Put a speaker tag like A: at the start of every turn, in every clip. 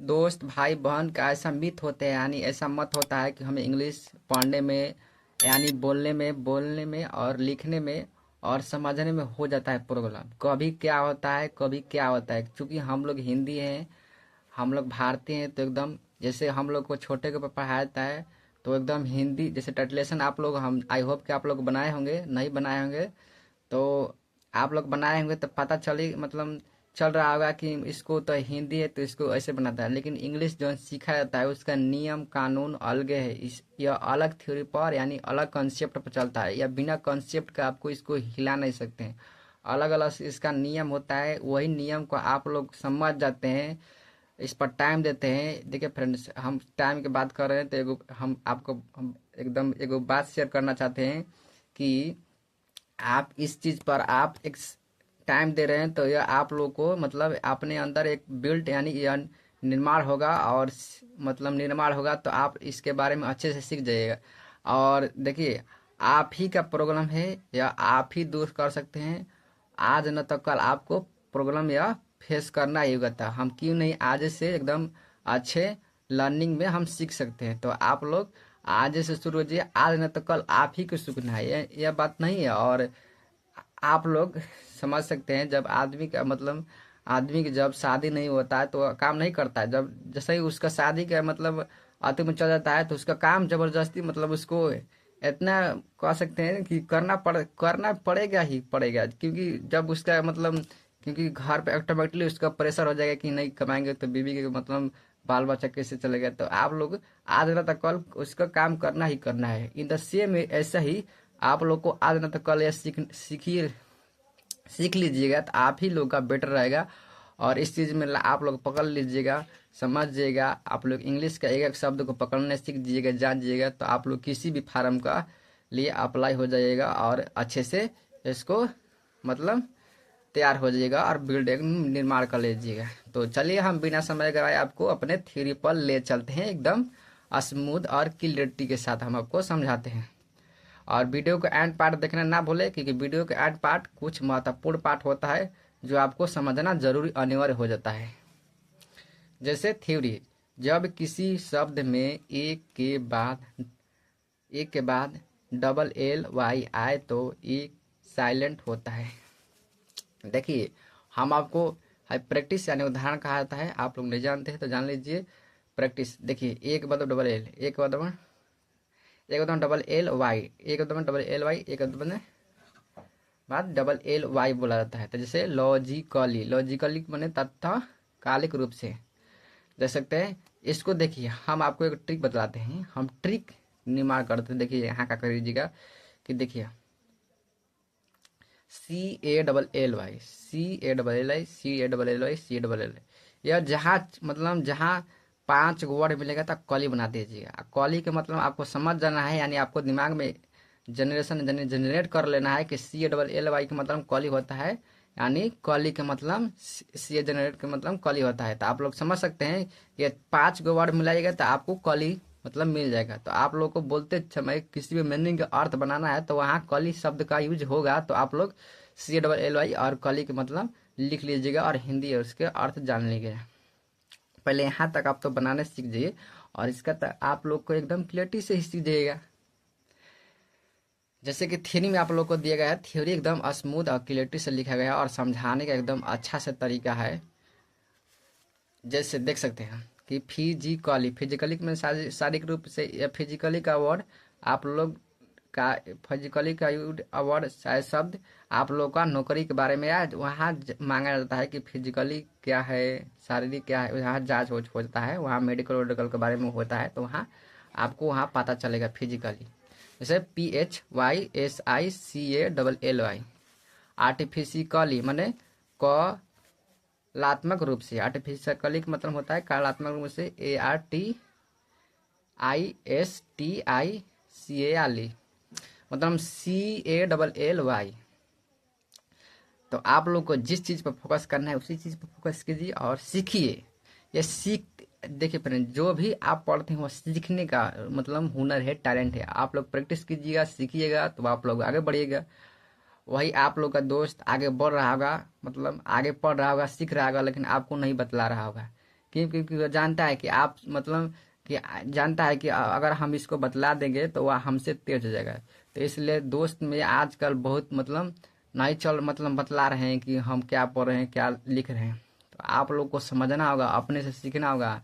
A: दोस्त भाई बहन का ऐसा मित होते हैं, यानी ऐसा मत होता है कि हमें इंग्लिश पढ़ने में, यानी बोलने में और लिखने में और समझने में हो जाता है प्रॉब्लम। कभी क्या होता है, कभी क्या होता है, क्योंकि हम लोग हिंदी हैं, हम लोग भारतीय हैं, तो एकदम जैसे हम लोग को छोटे के ऊपर पढ़ाया जाता है, तो एकदम हिंदी जैसे ट्रांसलेशन आप लोग, हम आई होप कि आप लोग बनाए होंगे, नहीं बनाए होंगे तो आप लोग बनाए होंगे तो पता चली मतलब चल रहा होगा कि इसको तो हिंदी है तो इसको ऐसे बनाता है, लेकिन इंग्लिश जो सीखा जाता है उसका नियम कानून अलग है। इस यह अलग थ्योरी पर यानी अलग कॉन्सेप्ट पर चलता है, या बिना कॉन्सेप्ट का आपको इसको हिला नहीं सकते हैं। अलग अलग इसका नियम होता है, वही नियम को आप लोग समझ जाते हैं, इस पर टाइम देते हैं। देखिए फ्रेंड्स, हम टाइम की बात कर रहे हैं तो एगो हम आपको हम एकदम एगो बात शेयर करना चाहते हैं कि आप इस चीज पर आप एक टाइम दे रहे हैं, तो यह आप लोग को मतलब अपने अंदर एक बिल्ट यानी यह निर्माण होगा, और मतलब निर्माण होगा तो आप इसके बारे में अच्छे से सीख जाइएगा। और देखिए, आप ही का प्रॉब्लम है या आप ही दूर कर सकते हैं। आज न तो कल आपको प्रॉब्लम या फेस करना ही होगा, तो हम क्यों नहीं आज से एकदम अच्छे लर्निंग में हम सीख सकते हैं। तो आप लोग आज से शुरू कीजिए, आज न तो कल आप ही को सीखना है, यह बात नहीं है। और आप लोग समझ सकते हैं, जब आदमी का मतलब आदमी की जब शादी नहीं होता है तो वह काम नहीं करता है, जब जैसे ही उसका शादी का मतलब आते में चल जाता है तो उसका काम जबरदस्ती मतलब उसको इतना कह सकते हैं कि करना पड़ेगा ही पड़ेगा, क्योंकि जब उसका मतलब क्योंकि घर पे ऑटोमेटिकली उसका प्रेशर हो जाएगा कि नहीं कमाएंगे तो बीवी के मतलब बाल बच्चा कैसे चलेगा। तो आप लोग आज ना तो कल उसका काम करना ही करना है। इन द सेम ऐसा ही आप लोग को आज ना तो कल यह सीख लीजिएगा, तो आप ही लोग का बेटर रहेगा। और इस चीज़ में आप लोग पकड़ लीजिएगा, समझिएगा। आप लोग इंग्लिश का एक एक शब्द को पकड़ने सीख जाइएगा, जान जाइएगा, तो आप लोग किसी भी फार्म का लिए अप्लाई हो जाइएगा और अच्छे से इसको मतलब तैयार हो जाइएगा और बिल्ड एक निर्माण कर लीजिएगा। तो चलिए, हम बिना समय गवाए आपको अपने थ्योरी पर ले चलते हैं, एकदम स्मूथ और क्लियरिटी के साथ हम आपको समझाते हैं। और वीडियो का एंड पार्ट देखना ना भूले, क्योंकि वीडियो का एंड पार्ट कुछ महत्वपूर्ण पार्ट होता है जो आपको समझना जरूरी अनिवार्य हो जाता है। जैसे थ्योरी, जब किसी शब्द में एक के बाद डबल एल वाई आए तो एक साइलेंट होता है। देखिए, हम आपको प्रैक्टिस यानी उदाहरण कहा जाता है, आप लोग नहीं जानते हैं तो जान लीजिए। प्रैक्टिस देखिए, एक मतलब डबल एल, एक डबल एल वाई, एक डबल एल वाई, एक बाद डबल एल वाई बोला जाता है। तो जैसे लॉजिकली, लॉजिकली मैंने तथा कालिक रूप से देख सकते हैं। इसको देखिए, हम आपको एक ट्रिक बतलाते हैं, हम ट्रिक निर्माण करते हैं। देखिए यहाँ का कर लीजिएगा कि देखिए CALLY, CALLI, CALLY, CALLI, यह जहाँ मतलब जहाँ 5 वर्ड मिलेगा तो कॉली बना दीजिएगा। कॉली के मतलब आपको समझ जाना है, यानी आपको दिमाग में जनरेट कर लेना है कि CALLY का मतलब कॉली होता है, यानी कॉली के मतलब सी जनरेट के मतलब कॉली होता है। तो आप लोग समझ सकते हैं, ये 5 वर्ड मिलाइएगा तो आपको कॉली मतलब मिल जाएगा। तो आप लोग को बोलते समय किसी भी मीनिंग का अर्थ बनाना है तो वहाँ कली शब्द का यूज होगा, तो आप लोग CALLY और कली के मतलब लिख लीजिएगा और हिंदी और उसके अर्थ जान लीजिएगा। पहले यहाँ तक आप तो बनाने सीख जाइए, और इसका तक आप लोग को एकदम क्लियरिटी से ही सीख जाइएगा। जैसे कि थ्योरी में आप लोग को दिया गया है, थ्योरी एकदम स्मूथ और क्लियरिटी से लिखा गया है और समझाने का एकदम अच्छा से तरीका है। जैसे देख सकते हैं कि फिजिकली, फिजिकली में शारीरिक रूप से, या फिजिकली का वर्ड आप लोग का, फिजिकली का वर्ड शायद शब्द आप लोग का नौकरी के बारे में या वहाँ मांगा जाता है कि फिजिकली क्या है, शारीरिक क्या है, वहाँ जांच होता है, वहाँ मेडिकल वेडिकल के बारे में होता है, तो वहाँ आपको वहाँ पता चलेगा फिजिकली। जैसे PHYSICALLY, आर्टिफिशिकली मैंने कलात्मक रूप से, आर्टिफिशियली का मतलब होता है कलात्मक रूप से, ARTISTICALE मतलब CALLY। तो आप लोग को जिस चीज़ पर फोकस करना है उसी चीज़ पर फोकस कीजिए और सीखिए। ये सीख देखिए फ्रेंड, जो भी आप पढ़ते हैं वो सीखने का मतलब हुनर है, टैलेंट है। आप लोग प्रैक्टिस कीजिएगा, सीखिएगा, तो आप लोग आगे बढ़िएगा। वही आप लोग का दोस्त आगे बढ़ रहा होगा, मतलब आगे पढ़ रहा होगा, सीख रहा होगा, लेकिन आपको नहीं बतला रहा होगा, क्योंकि वो जानता है कि आप मतलब कि जानता है कि अगर हम इसको बतला देंगे तो वह हमसे तेज हो जाएगा। तो इसलिए दोस्त में आजकल बहुत मतलब नहीं चल मतलब बतला रहे हैं कि हम क्या पढ़ रहे हैं क्या लिख रहे हैं। तो आप लोग को समझना होगा, अपने से सीखना होगा।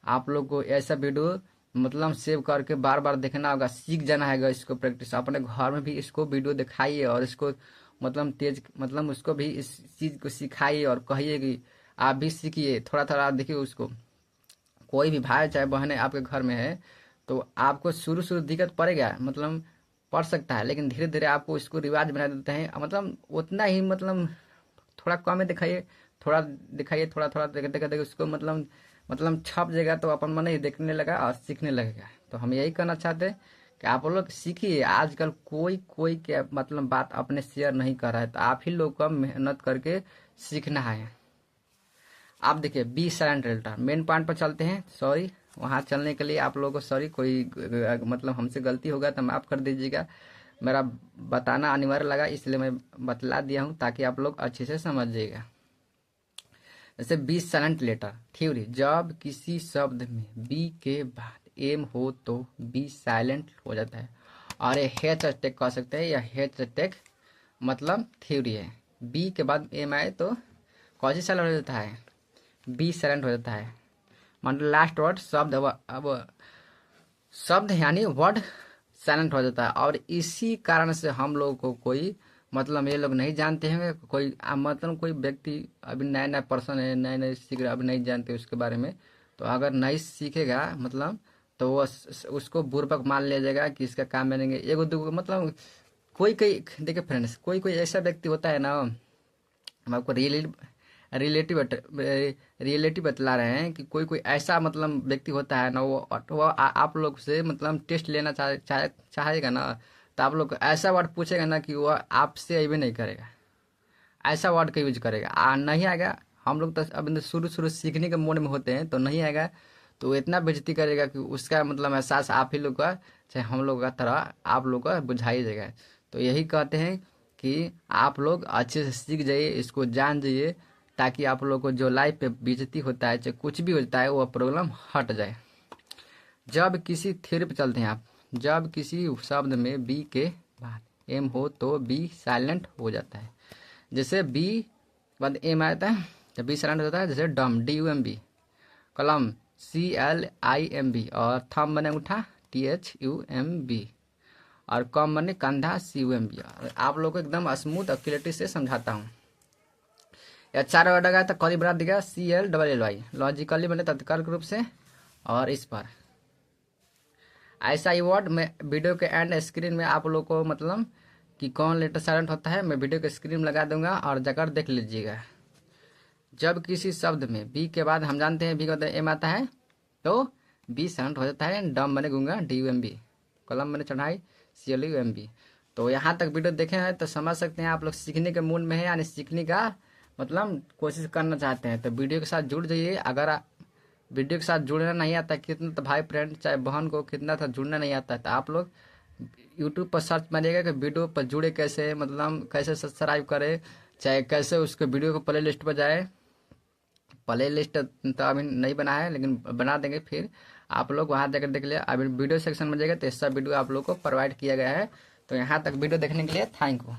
A: आप लोग को ऐसा वीडियो मतलब सेव करके बार बार देखना होगा, सीख जाना है इसको प्रैक्टिस। अपने घर में भी इसको वीडियो दिखाइए और इसको मतलब तेज मतलब उसको भी इस चीज़ को सिखाइए और कहिए कि आप भी सीखिए, थोड़ा थोड़ा देखिए उसको। कोई भी भाई चाहे बहनें आपके घर में है तो आपको शुरू शुरू दिक्कत पड़ेगा, मतलब पड़ सकता है, लेकिन धीरे धीरे आपको इसको रिवाज बना देते हैं। मतलब उतना ही मतलब थोड़ा कम में दिखाइए, थोड़ा दिखाइए, थोड़ा थोड़ा देखते देखते उसको मतलब छप जाएगा तो अपन मन ही देखने लगा और सीखने लगेगा। तो हम यही कहना चाहते हैं कि आप लोग सीखिए। आजकल कोई कोई के मतलब बात अपने शेयर नहीं कर रहा है, तो आप ही लोग को मेहनत करके सीखना है। आप देखिए B silent letter main point पर चलते हैं। सॉरी, वहाँ चलने के लिए आप लोगों को सॉरी, कोई मतलब हमसे गलती होगा तो माफ़ कर दीजिएगा। मेरा बताना अनिवार्य लगा इसलिए मैं बतला दिया हूँ ताकि आप लोग अच्छे से समझिएगा। जैसे बी साइलेंट लेटर थ्योरी, जब किसी शब्द में बी के बाद एम हो तो बी साइलेंट हो जाता है। और ये हेच अटैक कह सकते हैं या हेच अटैक मतलब थ्योरी है। बी के बाद एम आए तो कौन सी साइलेंट हो जाता है, बी साइलेंट हो जाता है। मतलब लास्ट वर्ड शब्द अब शब्द यानी वर्ड साइलेंट हो जाता है। और इसी कारण से हम लोग को कोई मतलब ये लोग नहीं जानते हैं, कोई मतलब कोई व्यक्ति अभी नया नया पर्सन है, नए नए सीख रहा, अभी नहीं जानते उसके बारे में, तो अगर नहीं सीखेगा मतलब तो वो उसको बुर्बक मान लिया जाएगा कि इसका काम बनेंगे एगो दूगो मतलब। कोई कोई देखिए फ्रेंड्स, कोई कोई ऐसा व्यक्ति होता है ना, हम आपको रिलेटिव रियलिटी बतला रहे हैं कि कोई कोई ऐसा मतलब व्यक्ति होता है ना, वो आप लोग से मतलब टेस्ट लेना चाहेगा ना, तो आप लोग ऐसा वर्ड पूछेगा ना कि वो आपसे अभी नहीं करेगा, ऐसा वर्ड का यूज करेगा। नहीं आएगा, हम लोग तो अब शुरू शुरू सीखने के मोड में होते हैं तो नहीं आएगा, तो वो इतना बेइज्जती करेगा कि उसका मतलब एहसास आप ही लोग का चाहे हम लोग का तरह आप लोग का बुझाई जाएगा। तो यही कहते हैं कि आप लोग अच्छे से सीख जाइए, इसको जान जाइए, ताकि आप लोग को जो लाइफ पे बेइज्जती होता है चाहे कुछ भी होता है वो प्रॉब्लम हट जाए। जब किसी थ्योरी पे चलते हैं आप, जब किसी शब्द में बी के बाद एम हो तो बी साइलेंट हो जाता है। जैसे बी बाद एम आता है तो बी साइलेंट हो जाता है। जैसे डम DUMB, कलम CLIMB, और थम बने अंगूठा THUMB, और कम बने कंधा CUMB। आप लोग को एकदम स्मूथ और क्लियरिटी से समझाता हूँ। या चार वर्ड आएगा तो कली बना देगा CLLLY, लॉजिकली बने तत्काल रूप से। और इस पर ऐसा ही वर्ड मैं वीडियो के एंड स्क्रीन में आप लोग को मतलब कि कौन लेटर साइलेंट होता है मैं वीडियो के स्क्रीन में लगा दूंगा और जाकर देख लीजिएगा। जब किसी शब्द में बी के बाद हम जानते हैं बी का एम आता है तो बी साइलेंट हो जाता है। डम बने गूंगा DUMB, कलम बने चढ़ाई CLUMB। तो यहाँ तक वीडियो देखे हैं तो समझ सकते हैं आप लोग सीखने के मूड में है, यानी सीखने का मतलब कोशिश करना चाहते हैं तो वीडियो के साथ जुड़ जाइए। अगर वीडियो के साथ जुड़ना नहीं आता कितना, तो भाई फ्रेंड चाहे बहन को कितना था जुड़ना नहीं आता है, तो आप लोग यूट्यूब पर सर्च मारिएगा कि वीडियो पर जुड़े कैसे, मतलब कैसे सब्सक्राइब करें, चाहे कैसे उसके वीडियो को प्ले लिस्ट पर जाए। प्ले लिस्ट तो अभी नहीं बना है लेकिन बना देंगे, फिर आप लोग वहाँ जाकर देख लिया। अभी वीडियो सेक्शन में जाएगा तो ऐसा वीडियो आप लोग को प्रोवाइड किया गया है। तो यहाँ तक वीडियो देखने के लिए थैंक यू।